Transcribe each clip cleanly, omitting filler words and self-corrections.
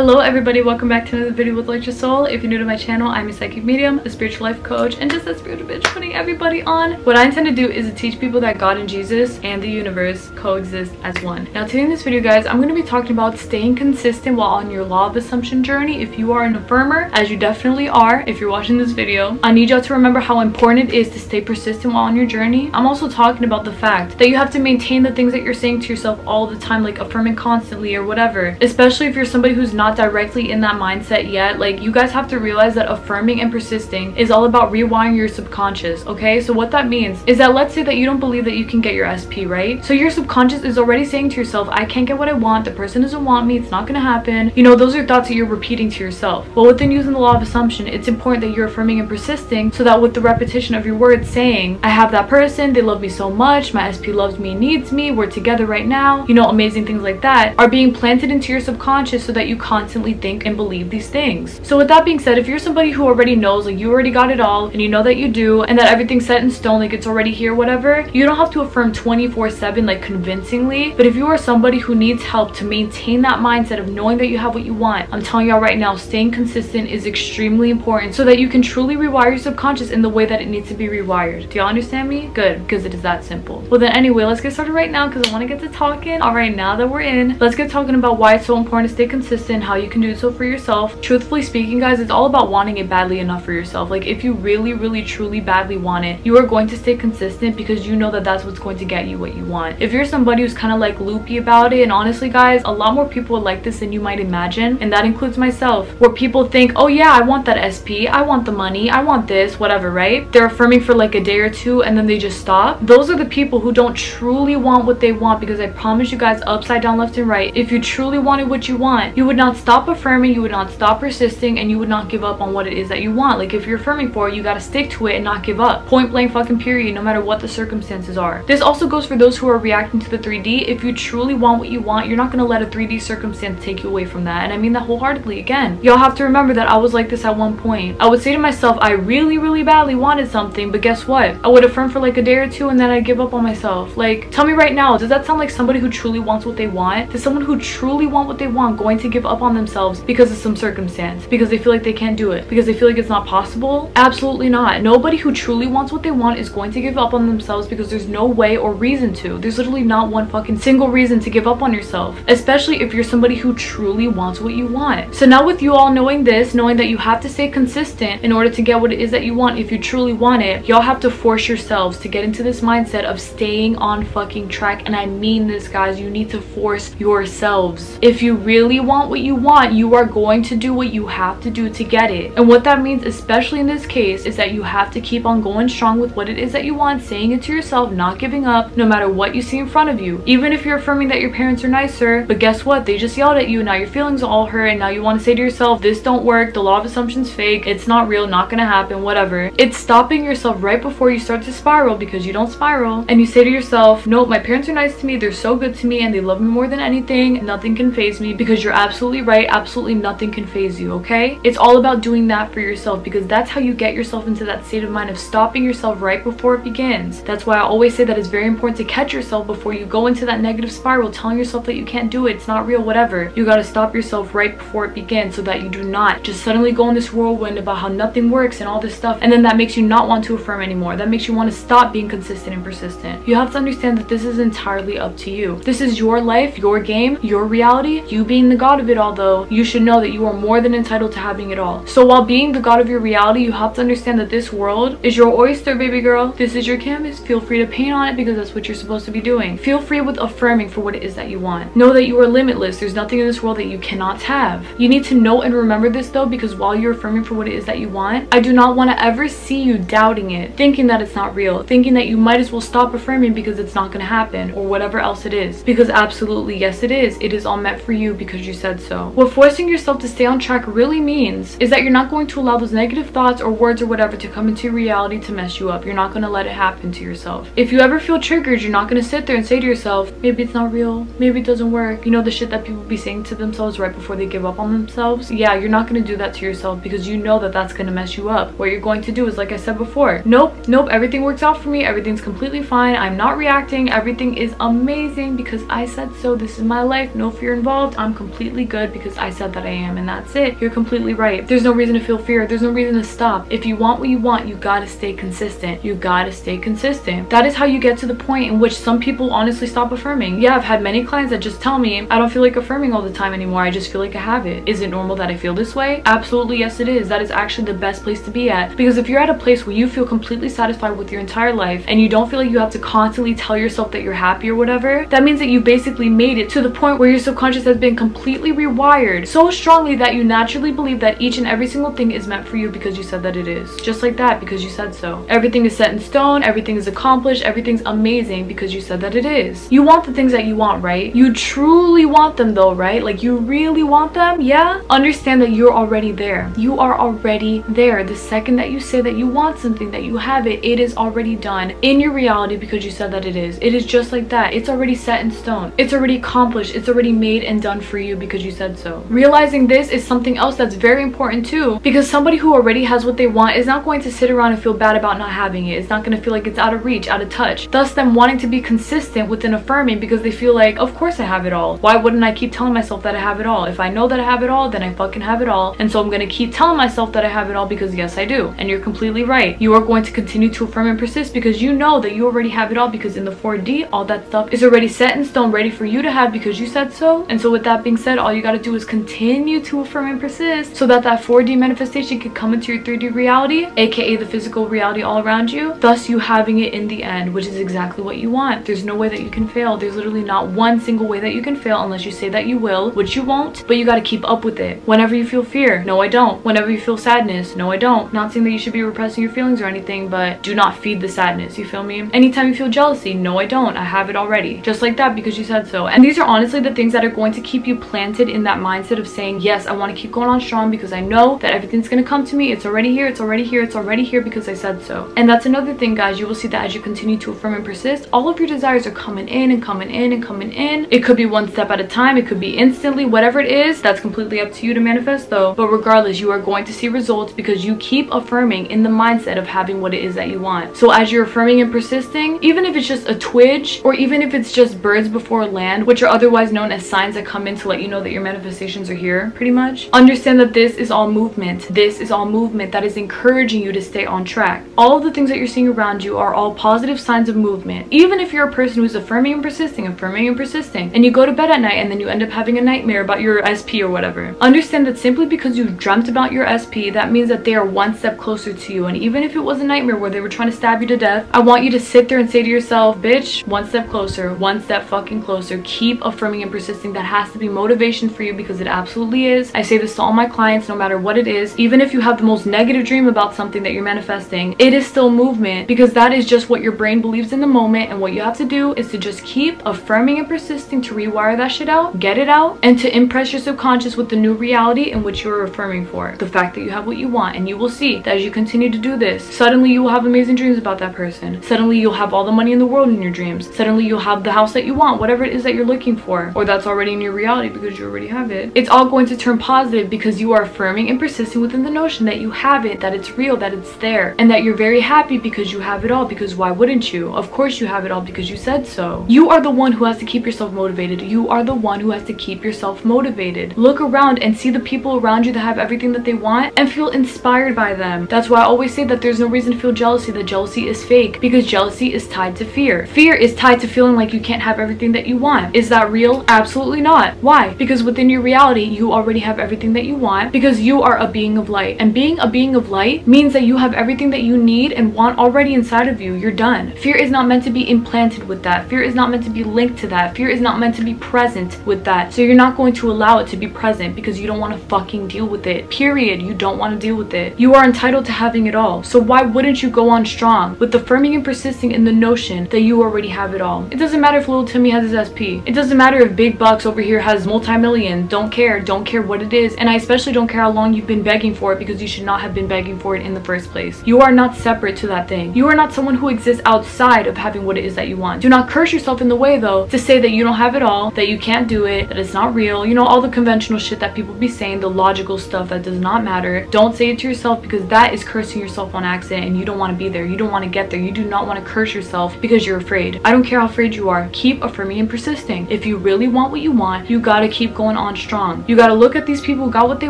Hello everybody, welcome back to another video with ElectraSoul. If you're new to my channel, I'm a psychic medium, a spiritual life coach, and just a spiritual bitch putting everybody on. What I intend to do is to teach people that God and Jesus and the universe coexist as one. Now today in this video, guys, I'm going to be talking about staying consistent while on your law of assumption journey. If you are an affirmer, as you definitely are if you're watching this video, I need y'all to remember how important it is to stay persistent while on your journey. I'm also talking about the fact that you have to maintain the things that you're saying to yourself all the time, like affirming constantly or whatever, especially if you're somebody who's not directly in that mindset yet. Like, you guys have to realize that affirming and persisting is all about rewiring your subconscious. Okay, so what that means is that let's say that you don't believe that you can get your SP, right? So your subconscious is already saying to yourself, I can't get what I want, the person doesn't want me, it's not gonna happen. You know, those are thoughts that you're repeating to yourself. Well, within using the law of assumption, it's important that you're affirming and persisting, so that with the repetition of your words saying, I have that person, they love me so much, my SP loves me, needs me, we're together right now, you know, amazing things like that are being planted into your subconscious so that you constantly think and believe these things. So with that being said, if you're somebody who already knows, like, you already got it all and you know that you do, and that everything's set in stone, like it's already here, whatever, you don't have to affirm 24/7 like convincingly. But if you are somebody who needs help to maintain that mindset of knowing that you have what you want, I'm telling y'all right now, staying consistent is extremely important so that you can truly rewire your subconscious in the way that it needs to be rewired. Do y'all understand me? Good, because it is that simple. Well then, anyway, let's get started right now because I want to get to talking. All right, now that we're in, let's get talking about why it's so important to stay consistent, how you can do so for yourself. Truthfully speaking, guys, it's all about wanting it badly enough for yourself. Like, if you really truly badly want it, you are going to stay consistent because you know that that's what's going to get you what you want. If you're somebody who's kind of like loopy about it, and honestly guys, a lot more people would like this than you might imagine, and that includes myself, where people think, oh yeah, I want that SP, I want the money, I want this, whatever, right? They're affirming for like a day or two and then they just stop. Those are the people who don't truly want what they want, because I promise you guys, upside down, left and right, if you truly wanted what you want, you would not stop affirming, you would not stop persisting, and you would not give up on what it is that you want. Like, if you're affirming for it, you got to stick to it and not give up. Point blank fucking period, no matter what the circumstances are. This also goes for those who are reacting to the 3D. If you truly want what you want, you're not going to let a 3D circumstance take you away from that. And I mean that wholeheartedly. Again, y'all have to remember that I was like this at one point. I would say to myself, I really badly wanted something, but guess what? I would affirm for like a day or two and then I'd give up on myself. Like, tell me right now, does that sound like somebody who truly wants what they want? Is someone who truly want what they want going to give up on themselves because of some circumstance, because they feel like they can't do it, because they feel like it's not possible? Absolutely not. Nobody who truly wants what they want is going to give up on themselves, because there's no way or reason to. There's literally not one fucking single reason to give up on yourself, especially if you're somebody who truly wants what you want. So now with you all knowing this, knowing that you have to stay consistent in order to get what it is that you want, if you truly want it, y'all have to force yourselves to get into this mindset of staying on fucking track. And I mean this, guys, you need to force yourselves. If you really want what you want, you are going to do what you have to do to get it. And what that means, especially in this case, is that you have to keep on going strong with what it is that you want, saying it to yourself, not giving up, no matter what you see in front of you. Even if you're affirming that your parents are nicer, but guess what? They just yelled at you, now your feelings all hurt, and now you want to say to yourself, this don't work, the law of assumption's fake, it's not real, not gonna happen, whatever. It's stopping yourself right before you start to spiral, because you don't spiral, and you say to yourself, nope, my parents are nice to me, they're so good to me, and they love me more than anything, nothing can faze me, because you're absolutely right, absolutely nothing can faze you, okay? It's all about doing that for yourself, because that's how you get yourself into that state of mind of stopping yourself right before it begins. That's why I always say that it's very important to catch yourself before you go into that negative spiral, telling yourself that you can't do it, it's not real, whatever. You gotta stop yourself right before it begins, so that you do not just suddenly go in this whirlwind about how nothing works and all this stuff, and then that makes you not want to affirm anymore. That makes you want to stop being consistent and persistent. You have to understand that this is entirely up to you. This is your life, your game, your reality. You being the god of it all, though, you should know that you are more than entitled to having it all. So while being the god of your reality, you have to understand that this world is your oyster, baby girl. This is your canvas. Feel free to paint on it, because that's what you're supposed to be doing. Feel free with affirming for what it is that you want. Know that you are limitless. There's nothing in this world that you cannot have. You need to know and remember this, though, because while you're affirming for what it is that you want, I do not want to ever see you doubting it, thinking that it's not real, thinking that you might as well stop affirming because it's not going to happen, or whatever else it is. Because absolutely, yes, it is. It is all meant for you because you said so. What forcing yourself to stay on track really means is that you're not going to allow those negative thoughts or words or whatever to come into your reality to mess you up. You're not going to let it happen to yourself. If you ever feel triggered, you're not going to sit there and say to yourself, maybe it's not real, maybe it doesn't work. You know, the shit that people be saying to themselves right before they give up on themselves? Yeah, you're not going to do that to yourself, because you know that that's going to mess you up. What you're going to do is, like I said before, nope, everything works out for me, everything's completely fine, I'm not reacting, everything is amazing because I said so, this is my life, no fear involved, I'm completely good because I said that I am, and that's it. You're completely right. There's no reason to feel fear. There's no reason to stop. If you want what you want, you gotta stay consistent. You gotta stay consistent. That is how you get to the point in which some people honestly stop affirming. Yeah, I've had many clients that just tell me, I don't feel like affirming all the time anymore. I just feel like a habit. Is it normal that I feel this way? Absolutely, yes it is. That is actually the best place to be at, because if you're at a place where you feel completely satisfied with your entire life and you don't feel like you have to constantly tell yourself that you're happy or whatever, that means that you basically made it to the point where your subconscious has been completely rewired so strongly that you naturally believe that each and every single thing is meant for you because you said that it is. Just like that, because you said so. Everything is set in stone, everything is accomplished, everything's amazing because you said that it is. You want the things that you want, right? You truly want them though, right? Like you really want them, yeah? Understand that you're already there. You are already there. The second that you say that you want something, that you have it, it is already done in your reality because you said that it is. It is just like that. It's already set in stone. It's already accomplished. It's already made and done for you because you said so. Realizing this is something else that's very important too, because somebody who already has what they want is not going to sit around and feel bad about not having it. It's not going to feel like it's out of reach, out of touch. Thus them wanting to be consistent within affirming because they feel like, of course I have it all. Why wouldn't I keep telling myself that I have it all? If I know that I have it all, then I fucking have it all. And so I'm going to keep telling myself that I have it all because yes I do. And you're completely right. You are going to continue to affirm and persist because you know that you already have it all, because in the 4D all that stuff is already set in stone, ready for you to have because you said so. And so with that being said, all you got to do is continue to affirm and persist so that that 4D manifestation can come into your 3D reality, aka the physical reality all around you, thus you having it in the end, which is exactly what you want. There's no way that you can fail. There's literally not one single way that you can fail unless you say that you will, which you won't, but you got to keep up with it. Whenever you feel fear, no I don't. Whenever you feel sadness, no I don't. Not saying that you should be repressing your feelings or anything, but do not feed the sadness, you feel me? Anytime you feel jealousy, no I don't. I have it already. Just like that because you said so. And these are honestly the things that are going to keep you planted in that mindset of saying, yes, I want to keep going on strong because I know that everything's going to come to me. It's already here. It's already here. It's already here because I said so. And that's another thing, guys. You will see that as you continue to affirm and persist, all of your desires are coming in and coming in and coming in. It could be one step at a time. It could be instantly. Whatever it is, that's completely up to you to manifest though. But regardless, you are going to see results because you keep affirming in the mindset of having what it is that you want. So as you're affirming and persisting, even if it's just a twitch or even if it's just birds before land, which are otherwise known as signs that come in to let you know that your manifestations are here, pretty much, understand that this is all movement. This is all movement that is encouraging you to stay on track. All of the things that you're seeing around you are all positive signs of movement. Even if you're a person who's affirming and persisting, and you go to bed at night and then you end up having a nightmare about your SP or whatever, understand that simply because you dreamt about your SP, that means that they are one step closer to you. And even if it was a nightmare where they were trying to stab you to death, I want you to sit there and say to yourself, bitch, one step closer, one step fucking closer. Keep affirming and persisting. That has to be motivation for you because it absolutely is. I say this to all my clients, no matter what it is. Even if you have the most negative dream about something that you're manifesting, it is still movement because that is just what your brain believes in the moment. And what you have to do is to just keep affirming and persisting to rewire that shit out, get it out, and to impress your subconscious with the new reality in which you're affirming for. The fact that you have what you want. And you will see that as you continue to do this, suddenly you will have amazing dreams about that person. Suddenly you'll have all the money in the world in your dreams. Suddenly you'll have the house that you want, whatever it is that you're looking for, or that's already in your reality because you already have it. It's all going to turn positive because you are affirming and persisting within the notion that you have it, that it's real, that it's there, and that you're very happy because you have it all, because why wouldn't you? Of course you have it all because you said so. You are the one who has to keep yourself motivated. You are the one who has to keep yourself motivated. Look around and see the people around you that have everything that they want and feel inspired by them. That's why I always say that there's no reason to feel jealousy, that jealousy is fake, because jealousy is tied to fear. Fear is tied to feeling like you can't have everything that you want. Is that real? Absolutely not. Why? Because within your reality, you already have everything that you want because you are a being of light. And being a being of light means that you have everything that you need and want already inside of you. You're done. Fear is not meant to be implanted with that. Fear is not meant to be linked to that. Fear is not meant to be present with that. So you're not going to allow it to be present because you don't want to fucking deal with it. Period. You don't want to deal with it. You are entitled to having it all. So why wouldn't you go on strong with affirming and persisting in the notion that you already have it all? It doesn't matter if little Timmy has his SP. It doesn't matter if Big Bucks over here has multi-million. Don't care. Don't care what it is. And I especially don't care how long you've been begging for it because you should not have been begging for it in the first place. You are not separate to that thing. You are not someone who exists outside of having what it is that you want. Do not curse yourself in the way though to say that you don't have it all, that you can't do it, that it's not real. You know, all the conventional shit that people be saying, the logical stuff that does not matter. Don't say it to yourself because that is cursing yourself on accident and you don't want to be there. You don't want to get there. You do not want to curse yourself because you're afraid. I don't care how afraid you are. Keep affirming and persisting. If you really want what you want, you gotta keep going on strong. You gotta look at these people who got what they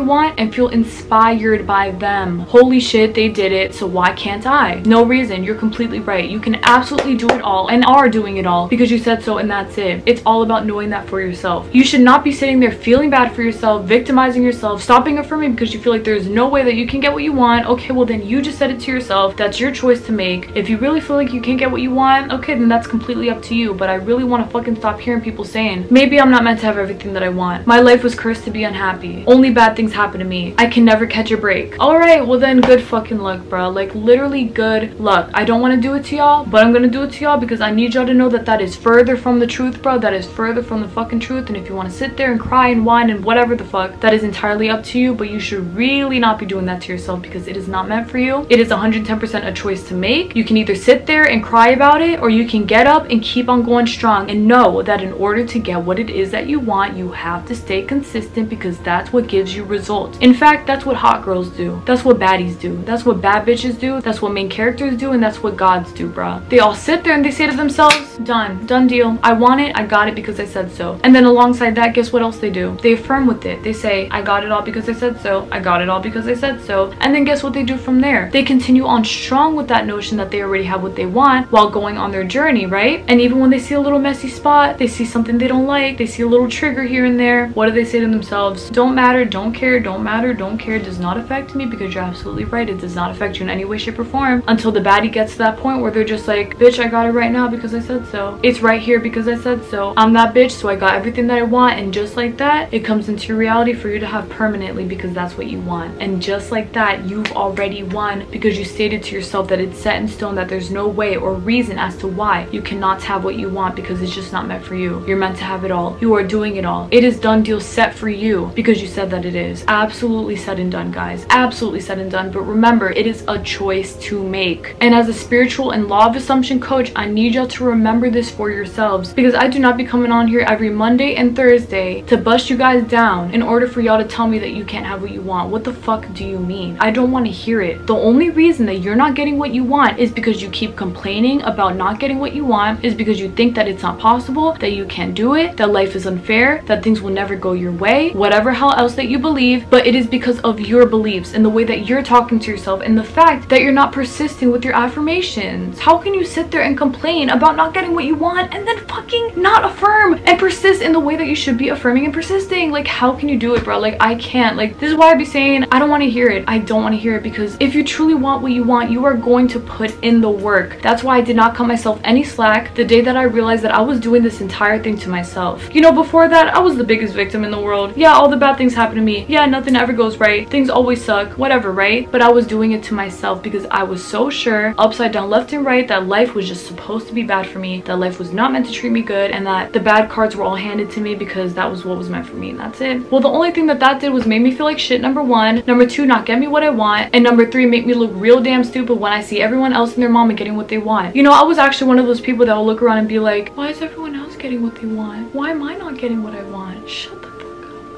want and feel inspired by them. Holy shit, they did it, so why can't I? No reason. You're completely right. You can absolutely do it all and are doing it all because you said so, and that's it. It's all about knowing that for yourself. You should not be sitting there feeling bad for yourself, victimizing yourself, stopping affirming because you feel like there's no way that you can get what you want. Okay, well then you just said it to yourself. That's your choice to make. If you really feel like you can't get what you want, okay, then that's completely up to you. But I really want to fucking stop hearing people saying, maybe I'm not meant to have everything that I want. My life was cursed to be unhappy. Only bad things happen to me. I can never catch a break. Alright, well then good fucking luck, bro. Like literally good luck. I don't want to do it to y'all, but I'm gonna do it to y'all because I need y'all to know that that is further from the truth, bro. That is further from the fucking truth. And if you want to sit there and cry and whine and whatever the fuck, that is entirely up to you. But you should really not be doing that to yourself because it is not meant for you. It is 110% a choice to make. You can either sit there and cry about it, or you can get up and keep on going strong and know that in order to get what it is that you want, you have to stay consistent because that's what gives you results. In fact, that's what hot girls do. That's what baddies do. That's what bad bitches do. That's what main characters do, and that's what gods do, bruh. They all sit there and they say to themselves, done deal. I want it, I got it because I said so. And then alongside that, guess what else they do? They affirm with it. They say, I got it all because I said so. I got it all because I said so. And then guess what they do from there? They continue on strong with that notion that they already have what they want while going on their journey, right? And even when they see a little messy spot, they see something they don't like, they see a little trigger here and there, what do they say to themselves? Don't matter, don't care, don't matter, don't care, does not affect me, because you're absolutely right, it does not affect you in any way, shape, or form, until the baddie gets to that point where they're just like, bitch, I got it right now because I said so. It's right here because I said so. I'm that bitch, so I got everything that I want, and just like that, it comes into your reality for you to have permanently because that's what you want. And just like that, you've already won because you stated to yourself that it's set in stone, that there's no way or reason as to why you cannot have what you want because it's just not meant for you. You're meant to have it all. You are doing it all. It is done deal set for you because you said that it is. Absolutely said and done, guys. Absolutely said and done. But remember, it is a choice to make. And as a spiritual and law of assumption coach, I need y'all to remember this for yourselves because I do not be coming on here every Monday and Thursday to bust you guys down in order for y'all to tell me that you can't have what you want. What the fuck do you mean? I don't want to hear it. The only reason that you're not getting what you want is because you keep complaining about not getting what you want, is because you think that it's not possible, that you can't do it, that life is unfair, that things will never go your way, whatever hell else that you believe. But it is because of your beliefs and the way that you're talking to yourself and the fact that you're not persisting with your affirmations. How can you sit there and complain about not getting what you want and then fucking not affirm and persist in the way that you should be affirming and persisting? Like, how can you do it, bro? Like, I can't. Like, this is why I be saying I don't want to hear it. I don't want to hear it because if you truly want what you want, you are going to put in the work. That's why I did not cut myself any slack the day that I realized that I was doing this entire thing to myself. You know, before that, I was the biggest victim in the world. Yeah, all the bad things happen to me. Yeah, nothing ever goes right. Things always suck. Whatever, right? But I was doing it to myself because I was so sure, upside down, left and right, that life was just supposed to be bad for me, that life was not meant to treat me good, and that the bad cards were all handed to me because that was what was meant for me, and that's it. Well, the only thing that did was make me feel like shit, number one. Number two, not get me what I want. And number three, make me look real damn stupid when I see everyone else and their mama getting what they want. You know, I was actually one of those people that will look around and be like, why is everyone else getting what they want? Why am I not getting what I want? Shut the fuck up.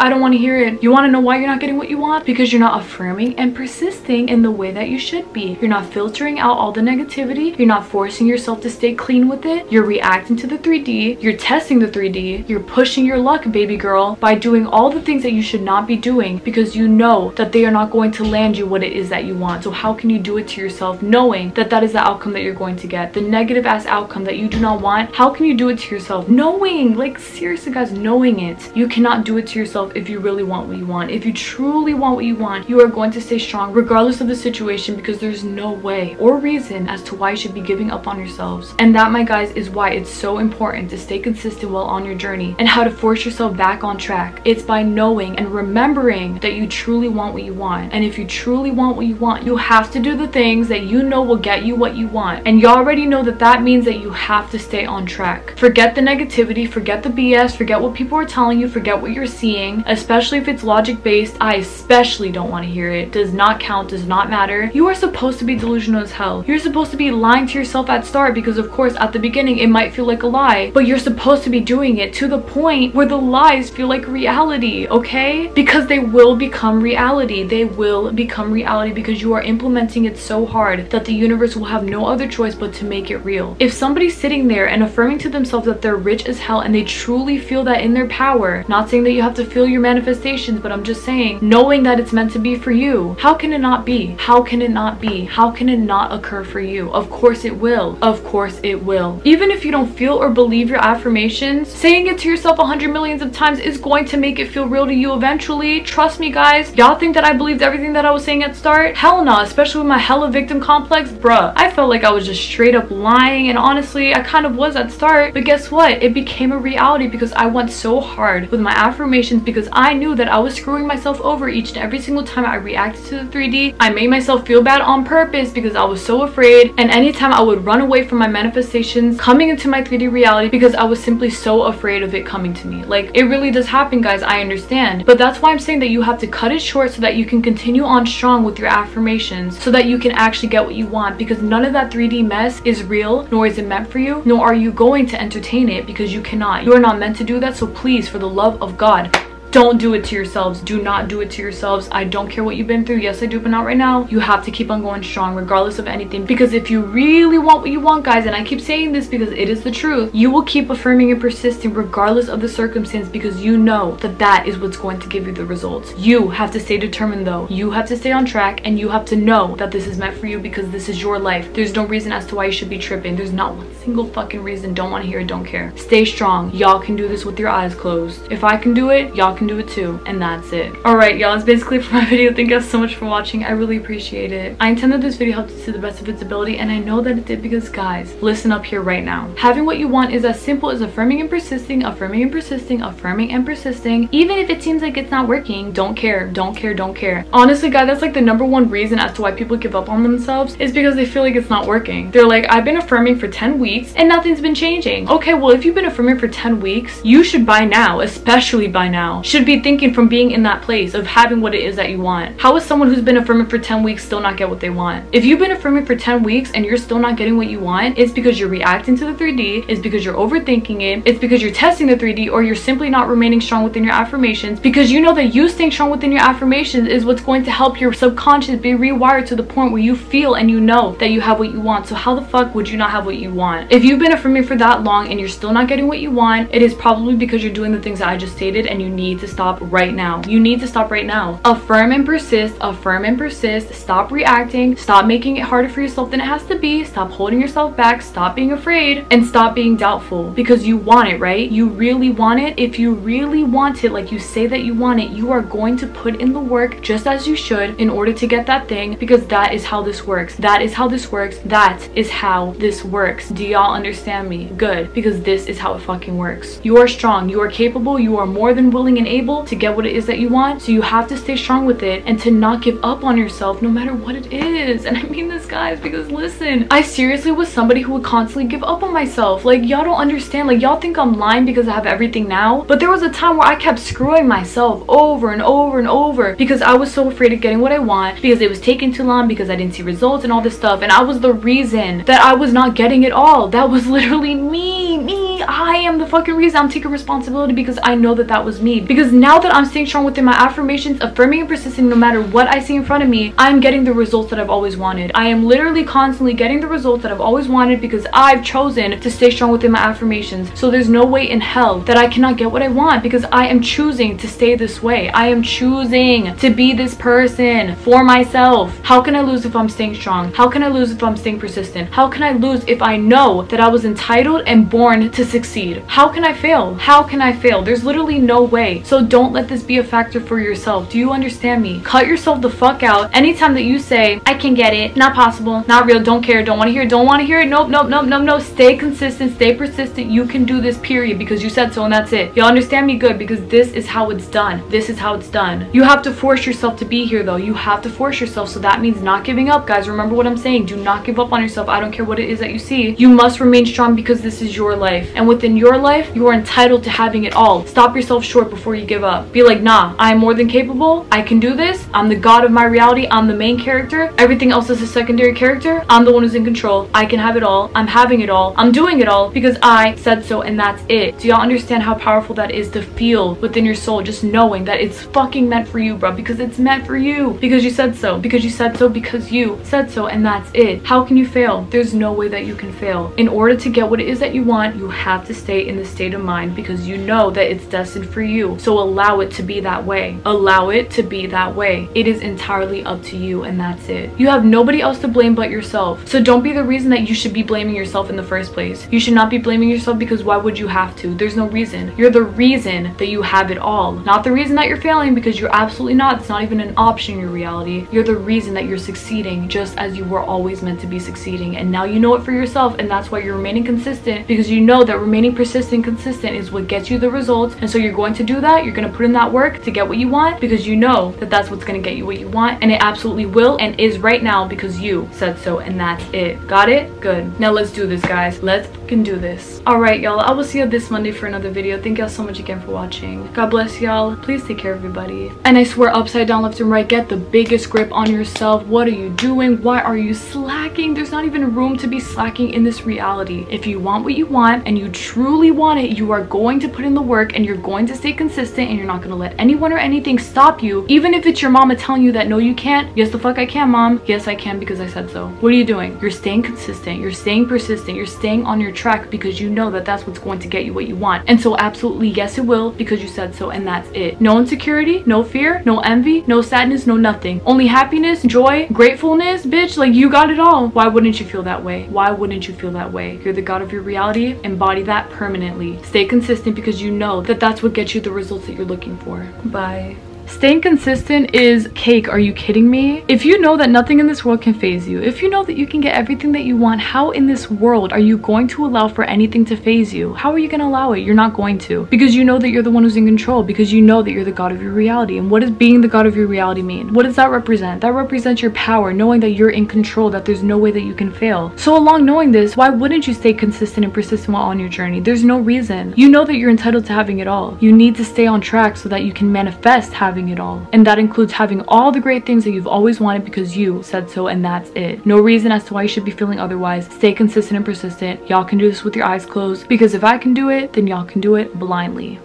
I don't want to hear it. You want to know why you're not getting what you want? Because you're not affirming and persisting in the way that you should be. You're not filtering out all the negativity. You're not forcing yourself to stay clean with it. You're reacting to the 3D. You're testing the 3D. You're pushing your luck, baby girl, by doing all the things that you should not be doing because you know that they are not going to land you what it is that you want. So how can you do it to yourself knowing that that is the outcome that you're going to get? The negative ass outcome that you do not want. How can you do it to yourself knowing, like seriously guys, knowing it? You cannot do it to yourself if you really want what you want. If you truly want what you want, you are going to stay strong regardless of the situation because there's no way or reason as to why you should be giving up on yourselves. And that, my guys, is why it's so important to stay consistent while on your journey and how to force yourself back on track. It's by knowing and remembering that you truly want what you want. And if you truly want what you want, you have to do the things that you know will get you what you want. And you already know that that means that you have to stay on track. Forget the negativity, forget the BS, forget what people are telling you, forget what you're seeing, especially if it's logic based. I especially don't want to hear it. Does not count, does not matter. You are supposed to be delusional as hell. You're supposed to be lying to yourself at start because of course at the beginning it might feel like a lie, but you're supposed to be doing it to the point where the lies feel like reality, okay? Because they will become reality. They will become reality because you are implementing it so hard that the universe will have no other choice but to make it real. If somebody's sitting there and affirming to themselves that they're rich as hell and they truly feel that in their power, not saying that you have to feel your manifestations, but I'm just saying, knowing that it's meant to be for you. How can it not be? How can it not be? How can it not occur for you? Of course it will. Of course it will. Even if you don't feel or believe your affirmations, saying it to yourself 100 millions of times is going to make it feel real to you eventually. Trust me, guys. Y'all think that I believed everything that I was saying at start? Hell no, especially with my hella victim complex. Bruh, I felt like I was just straight up lying, and honestly, I kind of was at start, but guess what? It became a reality because I went so hard with my affirmations because I knew that I was screwing myself over each and every single time I reacted to the 3D. I made myself feel bad on purpose because I was so afraid, and anytime I would run away from my manifestations coming into my 3D reality because I was simply so afraid of it coming to me. Like, it really does happen, guys, I understand, but that's why I'm saying that you have to cut it short so that you can continue on strong with your affirmations, so that you can actually get what you want, because none of that 3D mess is real, nor is it meant for you, nor are you going to entertain it, because you cannot. You are not meant to do that. So please, for the love of God, don't do it to yourselves. Do not do it to yourselves. I don't care what you've been through. Yes, I do, but not right now. You have to keep on going strong regardless of anything, because if you really want what you want, guys, and I keep saying this because it is the truth, you will keep affirming and persisting regardless of the circumstance, because you know that that is what's going to give you the results. You have to stay determined though. You have to stay on track, and you have to know that this is meant for you, because this is your life. There's no reason as to why you should be tripping. There's not one single fucking reason. Don't want to hear it, don't care. Stay strong. Y'all can do this with your eyes closed. If I can do it, y'all can do it too, and that's it. Alright, y'all, that's basically it for my video. Thank you guys so much for watching. I really appreciate it. I intend that this video helped you to the best of its ability, and I know that it did, because guys, listen up here right now. Having what you want is as simple as affirming and persisting, affirming and persisting, affirming and persisting. Even if it seems like it's not working, don't care, don't care, don't care. Honestly, guys, that's like the #1 reason as to why people give up on themselves, is because they feel like it's not working. They're like, I've been affirming for 10 weeks and nothing's been changing. Okay, well, if you've been affirming for 10 weeks, you should by now, especially by now, should be thinking from being in that place of having what it is that you want. How is someone who's been affirming for 10 weeks still not get what they want? If you've been affirming for 10 weeks and you're still not getting what you want, it's because you're reacting to the 3D, it's because you're overthinking it, it's because you're testing the 3D, or you're simply not remaining strong within your affirmations, because you know that you staying strong within your affirmations is what's going to help your subconscious be rewired to the point where you feel and you know that you have what you want. So how the fuck would you not have what you want? If you've been affirming for that long and you're still not getting what you want, it is probably because you're doing the things that I just stated, and you need to stop right now. You need to stop right now. Affirm and persist, affirm and persist. Stop reacting, stop making it harder for yourself than it has to be, stop holding yourself back, stop being afraid, and stop being doubtful, because you want it, right? You really want it. If you really want it, like you say that you want it, you are going to put in the work just as you should in order to get that thing, because that is how this works. That is how this works. That is how this works. Do y'all understand me? Good, because this is how it fucking works. You are strong, you are capable, you are more than willing and able to get what it is that you want, so you have to stay strong with it and to not give up on yourself no matter what it is. And I mean this, guys, because listen, I seriously was somebody who would constantly give up on myself. Like, y'all don't understand. Like, y'all think I'm lying because I have everything now, but there was a time where I kept screwing myself over and over and over because I was so afraid of getting what I want, because it was taking too long, because I didn't see results and all this stuff, and I was the reason that I was not getting it all. That was literally me. I am the fucking reason. I'm taking responsibility because I know that that was me. Because now that I'm staying strong within my affirmations, affirming and persisting no matter what I see in front of me, I'm getting the results that I've always wanted. I am literally constantly getting the results that I've always wanted because I've chosen to stay strong within my affirmations. So there's no way in hell that I cannot get what I want, because I am choosing to stay this way. I am choosing to be this person for myself. How can I lose if I'm staying strong? How can I lose if I'm staying persistent? How can I lose if I know that I was entitled and born to succeed? How can I fail? How can I fail? There's literally no way. So don't let this be a factor for yourself. Do you understand me? Cut yourself the fuck out anytime that you say, I can get it, not possible, not real, don't care, don't want to hear it, don't want to hear it, nope, nope, nope, nope, no. Stay consistent, stay persistent. You can do this, period, because you said so, and that's it. Y'all understand me? Good, because this is how it's done. This is how it's done. You have to force yourself to be here, though. You have to force yourself, so that means not giving up, guys. Remember what I'm saying. Do not give up on yourself. I don't care what it is that you see. You must remain strong, because this is your life, and within your life, you are entitled to having it all. Stop yourself short before you give up. Be like, nah, I'm more than capable. I can do this. I'm the god of my reality. I'm the main character. Everything else is a secondary character. I'm the one who's in control. I can have it all. I'm having it all. I'm doing it all because I said so, and that's it. Do y'all understand how powerful that is to feel within your soul, just knowing that it's fucking meant for you, bro? Because it's meant for you. Because you said so. Because you said so. Because you said so, and that's it. How can you fail? There's no way that you can fail. In order to get what it is that you want, you have to stay in this state of mind, because you know that it's destined for you. So allow it to be that way. Allow it to be that way. It is entirely up to you, and that's it. You have nobody else to blame but yourself. So don't be the reason that you should be blaming yourself in the first place. You should not be blaming yourself, because why would you have to? There's no reason. You're the reason that you have it all. Not the reason that you're failing, because you're absolutely not. It's not even an option in your reality. You're the reason that you're succeeding, just as you were always meant to be succeeding. And now you know it for yourself, and that's why you're remaining consistent, because you know that remaining persistent, consistent is what gets you the results. And so you're going to do that. You're going to put in that work to get what you want, because you know that that's what's going to get you what you want, and it absolutely will and is right now, because you said so, and that's it. Got it? Good. Now let's do this, guys. Let's fucking do this. All right, y'all, I will see you this Monday for another video. Thank y'all so much again for watching. God bless y'all. Please take care of everybody, and I swear, upside down, left and right, get the biggest grip on yourself. What are you doing? Why are you slacking? There's not even room to be slacking in this reality. If you want what you want and you truly want it, you are going to put in the work, and you're going to stay consistent, and you're not going to let anyone or anything stop you, even if it's your mama telling you that no, you can't. Yes, the fuck I can, mom. Yes, I can, because I said so. What are you doing? You're staying consistent. You're staying persistent. You're staying on your track, because you know that that's what's going to get you what you want. And so absolutely, yes, it will, because you said so, and that's it. No insecurity, no fear, no envy, no sadness, no nothing. Only happiness, joy, gratefulness, bitch. Like, you got it all. Why wouldn't you feel that way? Why wouldn't you feel that way? You're the god of your reality. Embody that permanently. Stay consistent, because you know that that's what gets you the results that you're looking for. Bye. Staying consistent is cake. Are you kidding me? If you know that nothing in this world can faze you, if you know that you can get everything that you want, how in this world are you going to allow for anything to faze you? How are you going to allow it? You're not going to, because you know that you're the one who's in control, because you know that you're the god of your reality. And what does being the god of your reality mean? What does that represent? That represents your power, knowing that you're in control, that there's no way that you can fail. So along knowing this, why wouldn't you stay consistent and persistent while on your journey? There's no reason. You know that you're entitled to having it all. You need to stay on track so that you can manifest having it all, and that includes having all the great things that you've always wanted, because you said so, and that's it. No reason as to why you should be feeling otherwise. Stay consistent and persistent. Y'all can do this with your eyes closed, because if I can do it, then y'all can do it blindly.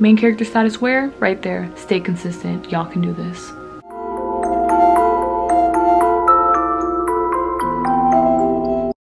Main character status where? Right there. Stay consistent. Y'all can do this.